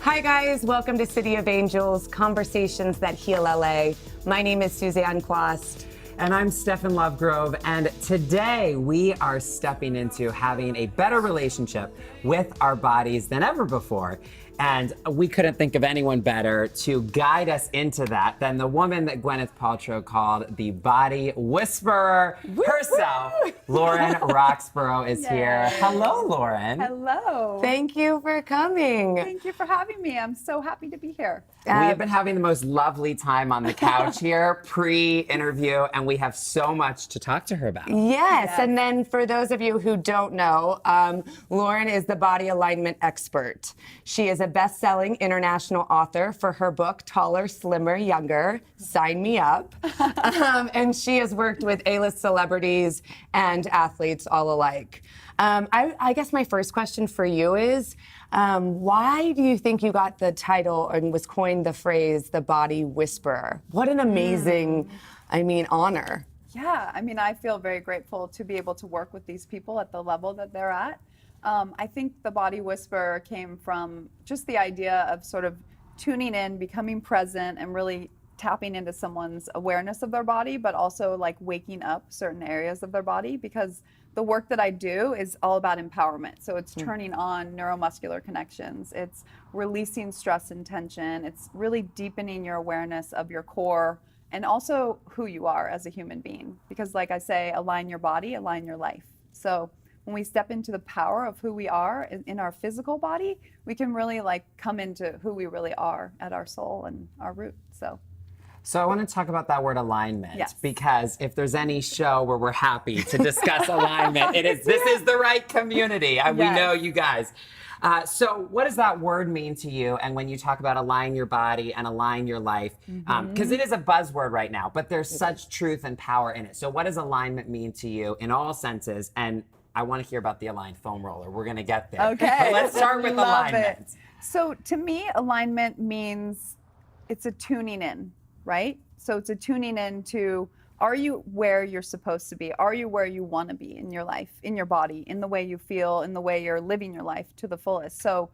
Hi guys, welcome to City of Angels, Conversations That Heal LA. My name is Suzanne Quast. And I'm Stefan Lovegrove, and today we are stepping into having a better relationship with our bodies than ever before. And we couldn't think of anyone better to guide us into that than the woman that Gwyneth Paltrow called the body whisperer herself. Lauren Roxburgh is here. Hello, Lauren. Hello. Thank you for coming. Thank you for having me. I'm so happy to be here. We have been having the most lovely time on the couch here, pre-interview, and we have so much to talk to her about. Yes, and then for those of you who don't know, Lauren is the body alignment expert. She is a best-selling international author for her book, Taller, Slimmer, Younger, Sign Me Up. And she has worked with A-list celebrities and athletes all alike. I guess my first question for you is, why do you think you got the title and was coined the phrase, the body whisperer? What an amazing, honor. Yeah, I feel very grateful to be able to work with these people at the level that they're at. I think the body whisperer came from just the idea of sort of tuning in, becoming present, and really tapping into someone's awareness of their body, but also like waking up certain areas of their body, because the work that I do is all about empowerment. So it's turning on neuromuscular connections. It's releasing stress and tension. It's really deepening your awareness of your core and also who you are as a human being. Because like I say, align your body, align your life. So when we step into the power of who we are in our physical body, we can really like come into who we really are at our soul and our root. So I want to talk about that word alignment, Yes. because if there's any show where we're happy to discuss alignment, this is the right community. We Yes. know you guys. So what does that word mean to you? And when you talk about align your body and align your life, because it is a buzzword right now, but there's such truth and power in it. So what does alignment mean to you in all senses? And I want to hear about the aligned foam roller. We're going to get there. Okay. But let's start with Love alignment. it. So to me, alignment means it's a tuning in, right? So it's a tuning in to, are you where you're supposed to be? Are you where you want to be in your life, in your body, in the way you feel, in the way you're living your life to the fullest? So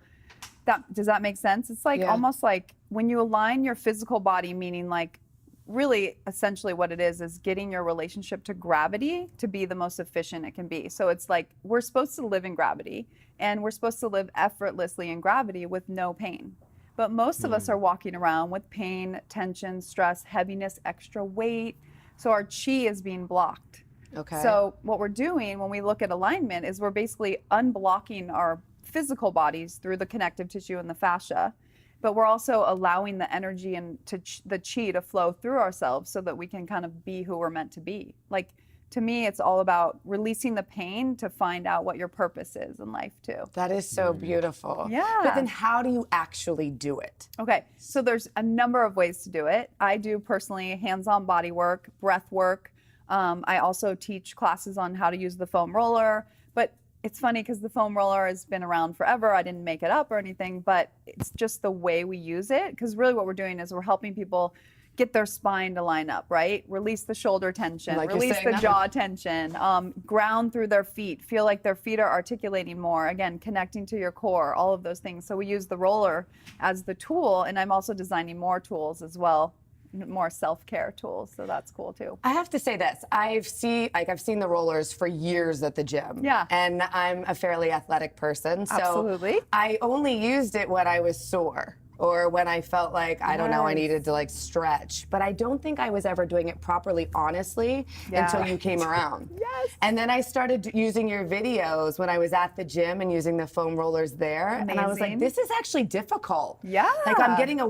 does that make sense? It's like almost like when you align your physical body, meaning like really essentially what it is getting your relationship to gravity to be the most efficient it can be. So it's like we're supposed to live in gravity, and we're supposed to live effortlessly in gravity with no pain. But most of us are walking around with pain, tension, stress, heaviness, extra weight. So our chi is being blocked. Okay. So what we're doing when we look at alignment is we're basically unblocking our physical bodies through the connective tissue and the fascia, but we're also allowing the energy and the chi to flow through ourselves so that we can kind of be who we're meant to be. Like, to me, it's all about releasing the pain to find out what your purpose is in life too. That is so beautiful. Yeah. But then how do you actually do it? Okay, so there's a number of ways to do it. I do personally hands-on body work, breath work. I also teach classes on how to use the foam roller. But it's funny because the foam roller has been around forever. I didn't make it up or anything, but it's just the way we use it. Because really what we're doing is we're helping people get their spine to line up, right? Release the shoulder tension, Like you're release saying the that. jaw tension, ground through their feet, feel like their feet are articulating more, again, connecting to your core, all of those things. So we use the roller as the tool, and I'm also designing more tools as well, more self-care tools, so that's cool too. I have to say this, I've seen the rollers for years at the gym. Yeah. And I'm a fairly athletic person, so Absolutely. I only used it when I was sore, or when I felt like, I don't know, I needed to like stretch. But I don't think I was ever doing it properly, honestly, until you came around. Yes. And then I started using your videos when I was at the gym and using the foam rollers there. And I was like, Amazing. this is actually difficult. Yeah. Like I'm getting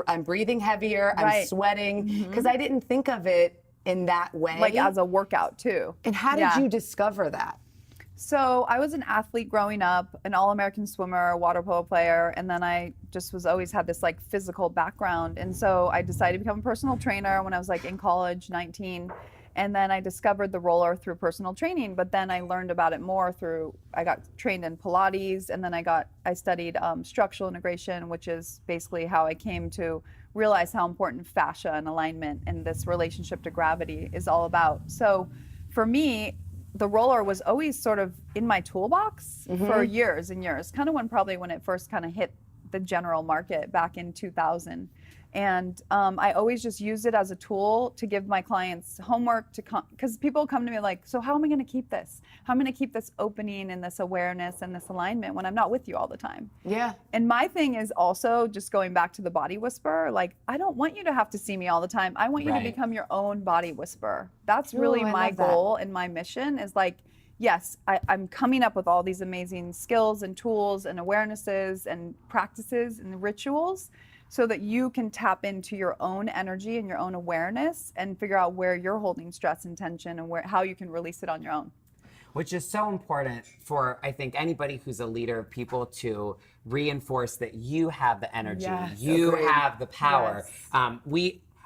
I'm breathing heavier, I'm Right. sweating, because I didn't think of it in that way. Like as a workout too. And how did you discover that? So I was an athlete growing up, an all-American swimmer, water polo player, and then I just was always had this like physical background. And so I decided to become a personal trainer when I was like in college, 19. And then I discovered the roller through personal training, but then I learned about it more through, I got trained in Pilates, and then I studied structural integration, which is basically how I came to realize how important fascia and alignment and this relationship to gravity is all about. So for me, the roller was always sort of in my toolbox for years and years, kind of when it first kind of hit the general market back in 2000. And I always just used it as a tool to give my clients homework because people come to me like, so how am I going to keep this? How am I going to keep this opening and this awareness and this alignment when I'm not with you all the time? Yeah. And my thing is also just going back to the body whisperer, like, I don't want you to have to see me all the time. I want you to become your own body whisperer. That's really my goal and my mission is like, yes, I'm coming up with all these amazing skills and tools and awarenesses and practices and rituals so that you can tap into your own energy and your own awareness and figure out where you're holding stress and tension and how you can release it on your own. Which is so important for, I think, anybody who's a leader of people to reinforce that you have the energy, you have the power.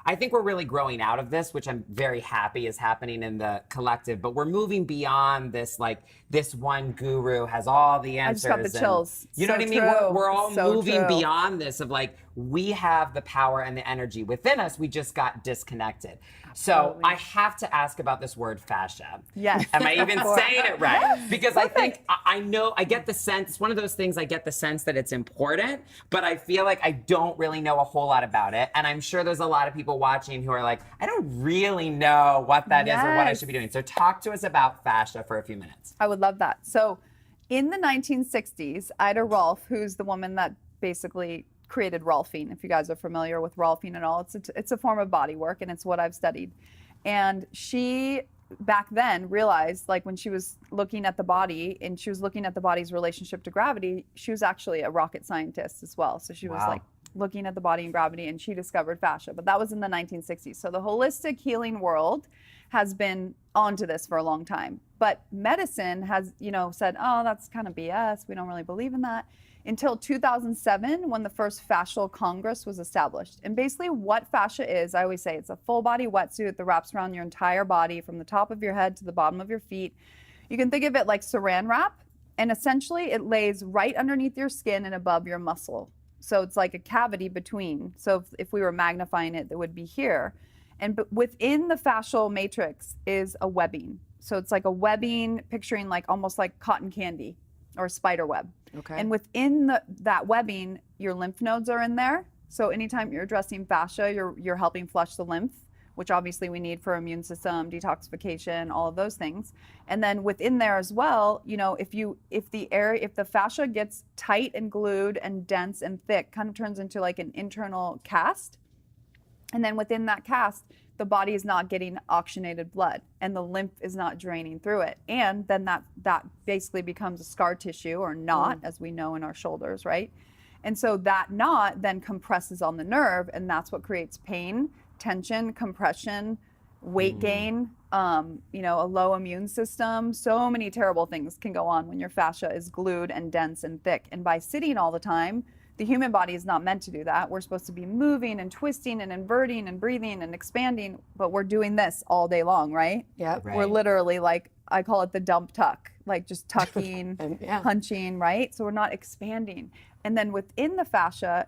I think we're really growing out of this, which I'm very happy is happening in the collective, but we're moving beyond this, like, this one guru has all the answers. I just got the chills. You know what I mean? We're all moving beyond this of like, we have the power and the energy within us. We just got disconnected. So I have to ask about this word fascia. Yes. Am I even saying it right? Because I think, I know, I get the sense, it's one of those things, I get the sense that it's important, but I feel like I don't really know a whole lot about it. And I'm sure there's a lot of people watching who are like, I don't really know what that is or what I should be doing. So talk to us about fascia for a few minutes. I would love that. So in the 1960s, Ida Rolf, who's the woman that basically created Rolfing, if you guys are familiar with Rolfing at all, it's a form of body work and it's what I've studied. And she back then realized, like, when she was looking at the body and she was looking at the body's relationship to gravity, she was actually a rocket scientist as well. So she was like looking at the body and gravity, and she discovered fascia, but that was in the 1960s. So the holistic healing world has been onto this for a long time. But medicine has, said, oh, that's kind of BS. We don't really believe in that. Until 2007, when the first fascial congress was established. And basically what fascia is, I always say, it's a full body wetsuit that wraps around your entire body from the top of your head to the bottom of your feet. You can think of it like saran wrap, and essentially it lays right underneath your skin and above your muscle. So it's like a cavity between. So if we were magnifying it, it would be here. And within the fascial matrix is a webbing. So it's like a webbing, picturing like almost like cotton candy or a spider web. Okay. And within that webbing, your lymph nodes are in there. So anytime you're addressing fascia, you're helping flush the lymph, which obviously we need for immune system, detoxification, all of those things. And then within there as well, if the fascia gets tight and glued and dense and thick, kind of turns into like an internal cast. And then within that cast, the body is not getting oxygenated blood and the lymph is not draining through it. And then that basically becomes a scar tissue or knot, as we know in our shoulders, right? And so that knot then compresses on the nerve, and that's what creates pain, tension, compression, weight gain, a low immune system. So many terrible things can go on when your fascia is glued and dense and thick. And by sitting all the time, the human body is not meant to do that. We're supposed to be moving and twisting and inverting and breathing and expanding, but we're doing this all day long, right? Yeah. We're literally like, I call it the dump tuck, like just tucking, punching, right? So we're not expanding. And then within the fascia,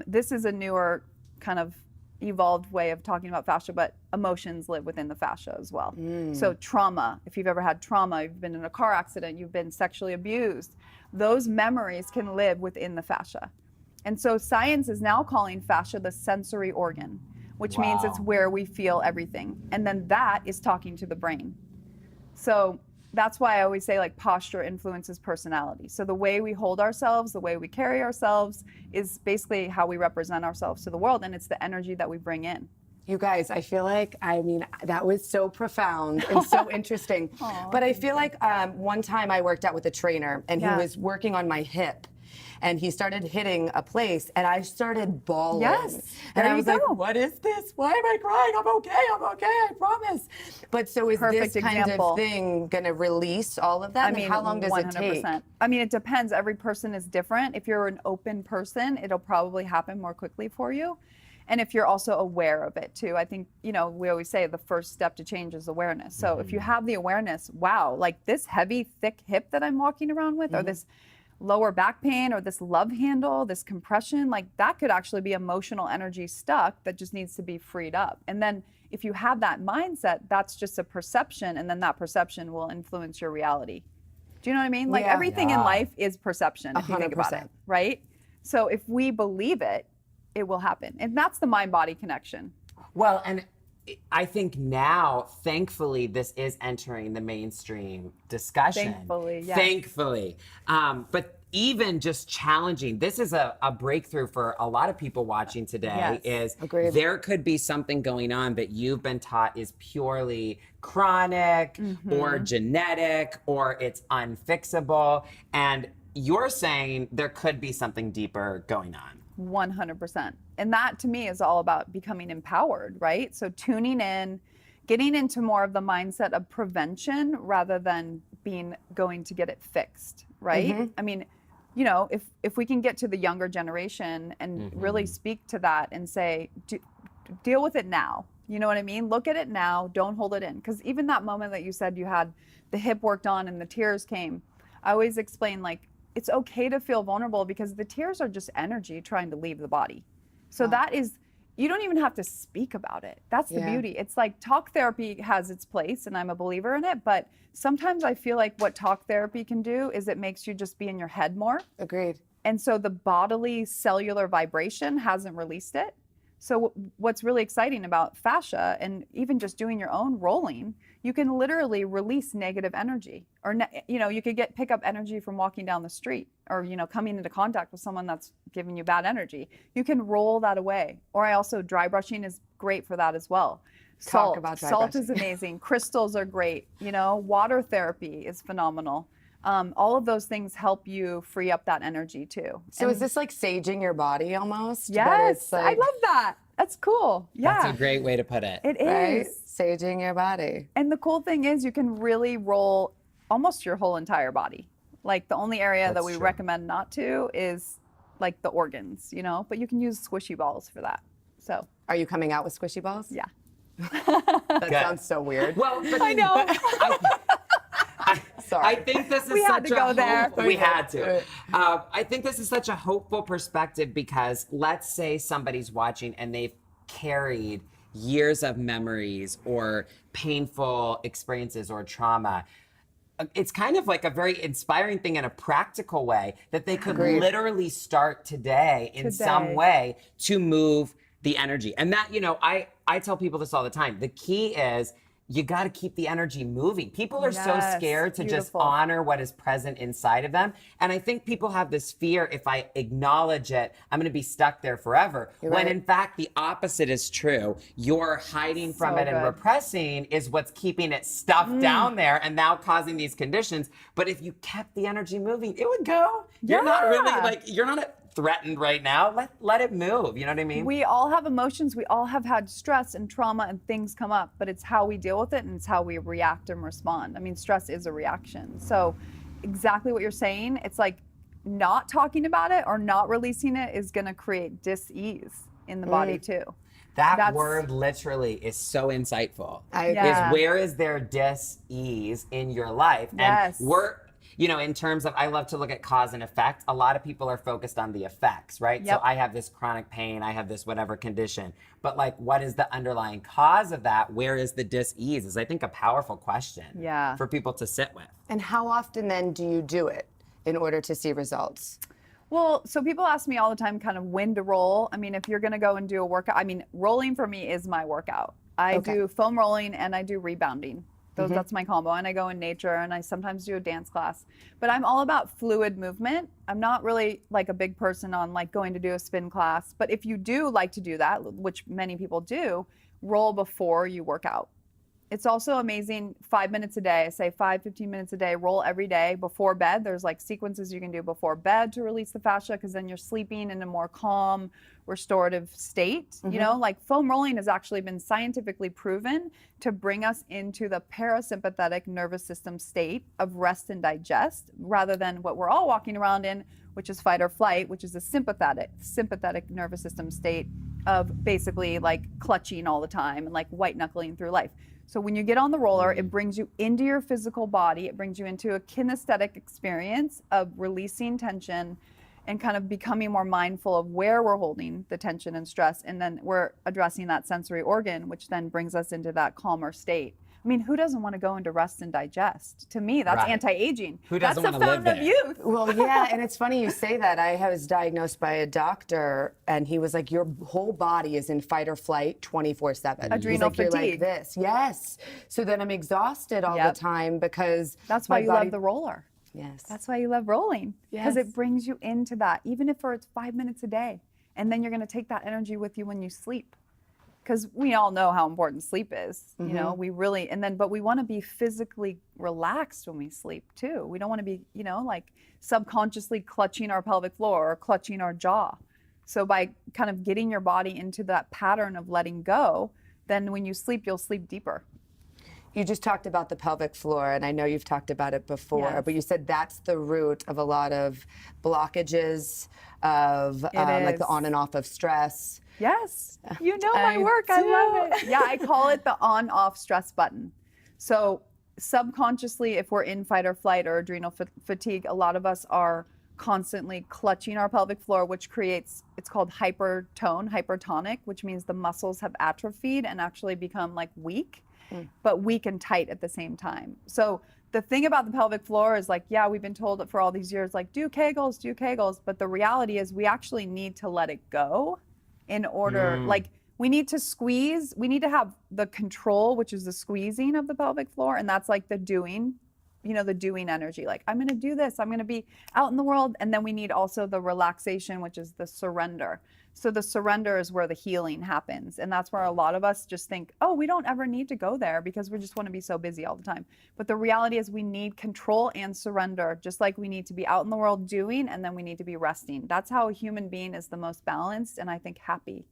this is a newer kind of evolved way of talking about fascia, but emotions live within the fascia as well. So trauma, if you've ever had trauma, you've been in a car accident, you've been sexually abused, those memories can live within the fascia. And so science is now calling fascia the sensory organ, which means it's where we feel everything. And then that is talking to the brain. So that's why I always say, like, posture influences personality. So the way we hold ourselves, the way we carry ourselves is basically how we represent ourselves to the world, and it's the energy that we bring in. You guys, I feel like, that was so profound and so interesting. But I feel like one time I worked out with a trainer, and he was working on my hip. And he started hitting a place, and I started bawling. Yes, and I was like, what is this? Why am I crying? I'm okay, I promise. But so is this kind of thing going to release all of that? I mean, how long does 100%. It take? I mean, it depends. Every person is different. If you're an open person, it'll probably happen more quickly for you. And if you're also aware of it too. I think, we always say the first step to change is awareness. So if you have the awareness, wow, like this heavy, thick hip that I'm walking around with, or this lower back pain or this love handle, this compression, like that could actually be emotional energy stuck that just needs to be freed up. And then if you have that mindset, that's just a perception, and then that perception will influence your reality. Do you know what I mean? Like Yeah. everything in life is perception, if you think about it, 100%. right? So if we believe it, it will happen. And that's the mind-body connection. Well, and I think now, thankfully, this is entering the mainstream discussion. Thankfully, yes. Thankfully. But even just challenging, this is a breakthrough for a lot of people watching today, Yes. is Agreed. there could be something going on that you've been taught is purely chronic or genetic or it's unfixable. And you're saying there could be something deeper going on. 100%. And that to me is all about becoming empowered, right? So tuning in, getting into more of the mindset of prevention rather than going to get it fixed, right? I mean, you know, if we can get to the younger generation and really speak to that and say, deal with it now. You know what I mean? Look at it now. Don't hold it in. Because even that moment that you said you had the hip worked on and the tears came, I always explain, like, it's okay to feel vulnerable because the tears are just energy trying to leave the body. So that is, you don't even have to speak about it. That's the beauty. It's like talk therapy has its place and I'm a believer in it, but sometimes I feel like what talk therapy can do is it makes you just be in your head more. Agreed. And so the bodily cellular vibration hasn't released it. So what's really exciting about fascia and even just doing your own rolling, you can literally release negative energy, or you know, you could pick up energy from walking down the street, or you know, coming into contact with someone that's giving you bad energy. You can roll that away. Or I also, dry brushing is great for that as well. Talk about dry Salt brushing. is amazing. Crystals are great. You know, water therapy is phenomenal. All of those things help you free up that energy too. So is this like saging your body almost? But Yes, it's I like, love that. That's cool. Yeah, That's a great way to put it. it right? is. Saging your body. And the cool thing is you can really roll almost your whole entire body. Like the only area that That's we true. recommend not to is like the organs, you know, but you can use squishy balls for that. So, Are you coming out with squishy balls? yeah. That sounds so weird. Well, but I know. Sorry. I think this is We had such to a go there. hopeful- we had to. I think this is such a hopeful perspective because let's say somebody's watching and they've carried years of memories or painful experiences or trauma. It's kind of like a very inspiring thing in a practical way that they could literally start today in some Today. way to move the energy. And that, you know, I tell people this all the time. The key is you got to keep the energy moving. People are so Yes, scared to just beautiful. honor what is present inside of them. And I think people have this fear, if I acknowledge it, I'm going to be stuck there forever. When right. in fact, the opposite is true. You're hiding from So it and good. repressing is what's keeping it stuffed down there and now causing these conditions. But if you kept the energy moving, it would go. You're not really Yeah. like, you're not threatened right now. Let it move. You know what I mean? We all have emotions. We all have had stress and trauma and things come up, but it's how we deal with it and it's how we react and respond. I mean, stress is a reaction. So exactly what you're saying, it's like not talking about it or not releasing it is going to create dis-ease in the body too. That That's- word literally is so insightful. I agree. Yeah. Is where is there dis-ease in your life? Yes. And we're, you know, in terms of, I love to look at cause and effect. A lot of people are focused on the effects, right? Yep. So I have this chronic pain, I have this whatever condition. But like, what is the underlying cause of that? Where is the dis-ease? Is I think a powerful question Yeah. for people to sit with. And how often then do you do it in order to see results? Well, so people ask me all the time kind of when to roll. I mean, if you're going to go and do a workout, I mean, rolling for me is my workout. I Okay. do foam rolling and I do rebounding. That's my combo. And I go in nature and I sometimes do a dance class. But I'm all about fluid movement. I'm not really like a big person on like going to do a spin class. But if you do like to do that, which many people do, roll before you work out. It's also amazing, 5 minutes a day. I say 15 minutes a day, roll every day before bed. There's like sequences you can do before bed to release the fascia because then you're sleeping in a more calm, restorative state. You know, like foam rolling has actually been scientifically proven to bring us into the parasympathetic nervous system state of rest and digest rather than what we're all walking around in, which is fight or flight, which is a sympathetic nervous system state of basically like clutching all the time and like white knuckling through life. So when you get on the roller, it brings you into your physical body. It brings you into a kinesthetic experience of releasing tension and kind of becoming more mindful of where we're holding the tension and stress. And then we're addressing that sensory organ, which then brings us into that calmer state. I mean, who doesn't want to go into rest and digest? To me, that's Right. anti-aging. Who doesn't That's the want to live fountain of there? youth. Well, yeah, and it's funny you say that. I was diagnosed by a doctor, and he was like, your whole body is in fight or flight 24/7. Adrenal He's like, You're fatigue. like this. Yes. So then I'm exhausted all Yep. the time because That's why my you body... love the roller. Yes. That's why you love rolling. Because Yes. it brings you into that, even if it's 5 minutes a day. And then you're going to take that energy with you when you sleep. Because we all know how important sleep is. You know, we really, but we want to be physically relaxed when we sleep too. We don't want to be, like subconsciously clutching our pelvic floor or clutching our jaw. So by kind of getting your body into that pattern of letting go, then when you sleep, you'll sleep deeper. You just talked about the pelvic floor, and I know you've talked about it before, Yes. but you said that's the root of a lot of blockages, of like the is. on and off of stress. Yes, you know my I work. I love do. it. Yeah, I call it the on-off stress button. So subconsciously, if we're in fight or flight or adrenal fatigue, a lot of us are constantly clutching our pelvic floor, which creates, it's called hypertonic, which means the muscles have atrophied and actually become like weak, but weak and tight at the same time. So the thing about the pelvic floor is like, yeah, we've been told it for all these years, like do Kegels, but the reality is we actually need to let it go in order, like we need to squeeze, we need to have the control, which is the squeezing of the pelvic floor. And that's like the doing, the doing energy. Like, I'm going to do this, I'm going to be out in the world. And then we need also the relaxation, which is the surrender. So the surrender is where the healing happens. And that's where a lot of us just think, oh, we don't ever need to go there because we just want to be so busy all the time. But the reality is we need control and surrender, just like we need to be out in the world doing, and then we need to be resting. That's how a human being is the most balanced and I think happy.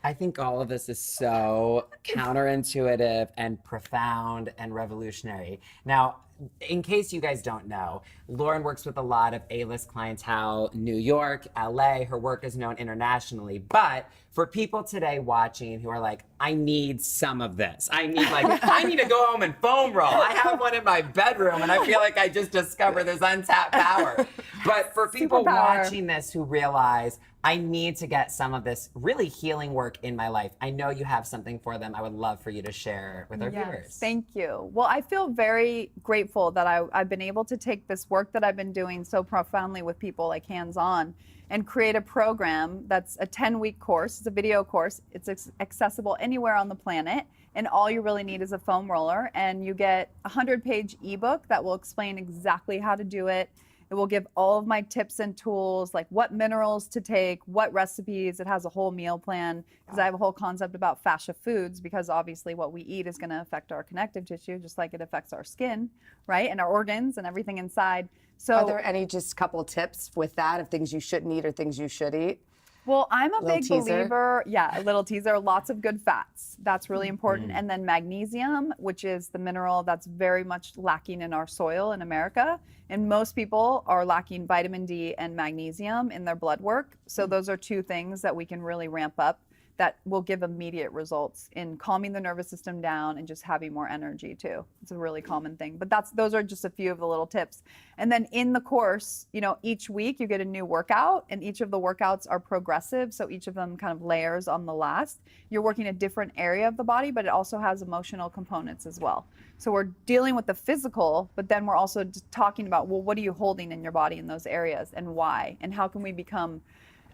I think all of this is so counterintuitive and profound and revolutionary. Now, in case you guys don't know, Lauren works with a lot of A-list clientele, New York, LA. Her work is known internationally. But for people today watching who are like, I need some of this. I need to go home and foam roll. I have one in my bedroom and I feel like I just discovered this untapped power. But for people Superpower. watching this who realize, I need to get some of this really healing work in my life, I know you have something for them. I would love for you to share with our viewers. Thank you. Well, I feel very grateful that I've been able to take this work that I've been doing so profoundly with people, like hands-on, and create a program that's a 10-week course. It's a video course. It's accessible anywhere on the planet. And all you really need is a foam roller. And you get a 100-page ebook that will explain exactly how to do it. It will give all of my tips and tools, like what minerals to take, what recipes. It has a whole meal plan because I have a whole concept about fascia foods, because obviously what we eat is going to affect our connective tissue just like it affects our skin, right? And our organs and everything inside. So Are there any just couple tips with that of things you shouldn't eat or things you should eat? well, I'm a Little big teaser. believer, a little teaser, lots of good fats. That's really important. And then magnesium, which is the mineral that's very much lacking in our soil in America. And most people are lacking vitamin D and magnesium in their blood work. So those are two things that we can really ramp up that will give immediate results in calming the nervous system down and just having more energy too. It's a really common thing, but those are just a few of the little tips. And then in the course, each week you get a new workout, and each of the workouts are progressive. So each of them kind of layers on the last. You're working a different area of the body, but it also has emotional components as well. So we're dealing with the physical, but then we're also talking about, well, what are you holding in your body in those areas and why? And how can we become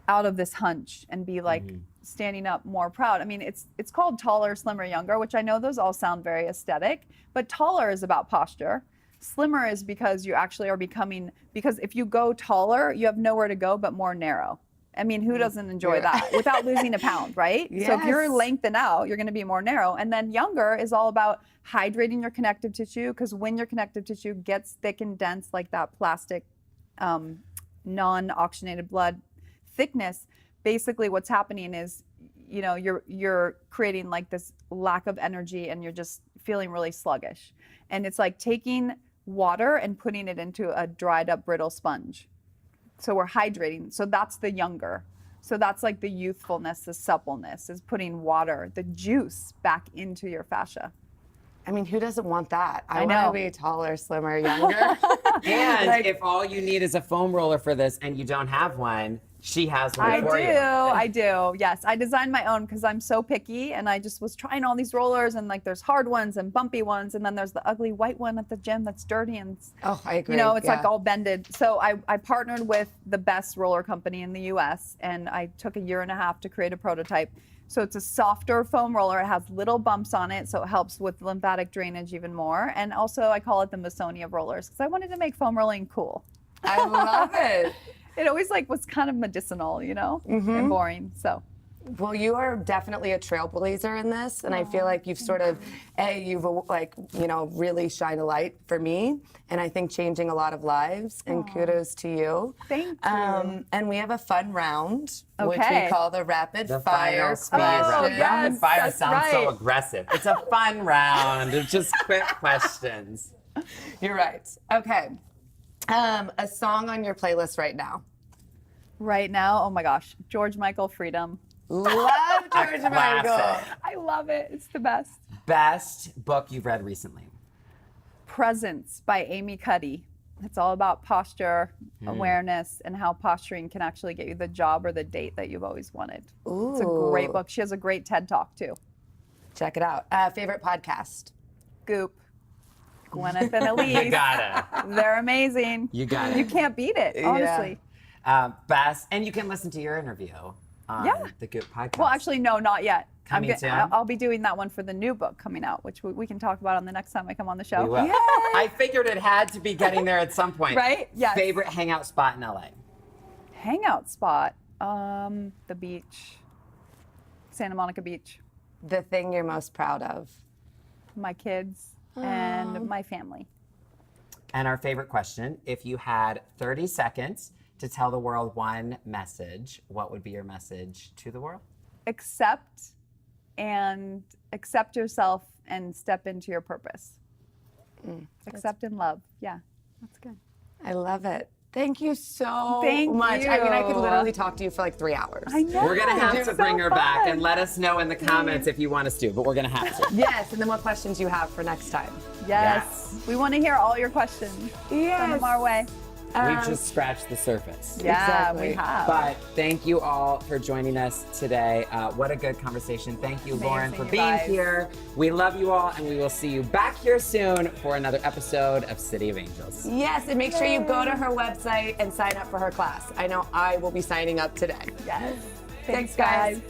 out of this hunch and be like standing up more proud? I mean, it's called taller, slimmer, younger, which I know those all sound very aesthetic, but taller is about posture. Slimmer is because you actually are becoming, because if you go taller, you have nowhere to go but more narrow. I mean, who doesn't enjoy that without losing a pound, right? So if you're Yes. lengthened out, you're going to be more narrow. And then younger is all about hydrating your connective tissue, because when your connective tissue gets thick and dense like that plastic non-oxygenated blood thickness, basically what's happening is, you're creating like this lack of energy and you're just feeling really sluggish. And it's like taking water and putting it into a dried up brittle sponge. So we're hydrating. So that's the younger. So that's like the youthfulness, the suppleness, is putting water, the juice back into your fascia. I mean, who doesn't want that? I know. want to be taller, slimmer, younger. And Like- if all you need is a foam roller for this and you don't have one, she has one I for do. you. I do. Yes, I designed my own because I'm so picky, and I just was trying all these rollers, and like there's hard ones and bumpy ones, and then there's the ugly white one at the gym that's dirty and Oh, I agree. you know, it's like yeah. all bended. So I partnered with the best roller company in the U.S. and I took a year and a half to create a prototype. So it's a softer foam roller. It has little bumps on it, so it helps with lymphatic drainage even more. And also, I call it the Missoni of rollers because I wanted to make foam rolling cool. I love it. It always like was kind of medicinal, you know, and boring. So Well, you are definitely a trailblazer in this, and I feel like you've sort of, you've like, you know, really shined a light for me, and I think changing a lot of lives. And kudos to you. Thank you. And we have a fun round, which we Okay. call the rapid The fire final speed question. round. yes, Rapid fire that's sounds so right. aggressive. It's a fun round. It's just quick questions. You're right. Okay. A song on your playlist right now. right now, oh my gosh, George Michael, Freedom. Love George Michael. Classic. I love it. It's the best. Best book you've read recently? Presence by Amy Cuddy. It's all about posture, awareness, and how posturing can actually get you the job or the date that you've always wanted. It's a great Ooh. book. She has a great TED Talk too. Check it out. Favorite podcast? Goop. Gwyneth and Elise. You got it. They're amazing. You got it. You can't beat it, honestly. Best, and you can listen to your interview on Yeah. the Goop podcast. Well, actually, no, not yet. Coming soon? I'll be doing that one for the new book coming out, which we can talk about on the next time I come on the show. we will. Yay. I figured it had to be getting there at some point. Right? Yes. Favorite hangout spot in LA? Hangout spot, the beach, Santa Monica Beach, The thing you're most proud of? my kids, and my family. And our favorite question, if you had 30 seconds to tell the world one message, what would be your message to the world? Accept yourself and step into your purpose. Accept and love. Yeah, that's good. I love it. Thank you so Thank much. I mean, I could you. literally talk to you for like 3 hours. I know. We're gonna have to it's bring so her back fun. and let us know in the comments if you want us to, but we're gonna have to. Yes, and then what questions you have for next time. Yes. We want to hear all your questions. Send them our way. We've just scratched the surface. Yeah, Exactly. we have. But thank you all for joining us today. What a good conversation. Thank you, Lauren, Amazing, for you being guys. here. We love you all, and we will see you back here soon for another episode of City of Angels. Yes, and make sure you go to her website and sign up for her class. I know I will be signing up today. Yes. Thanks, guys.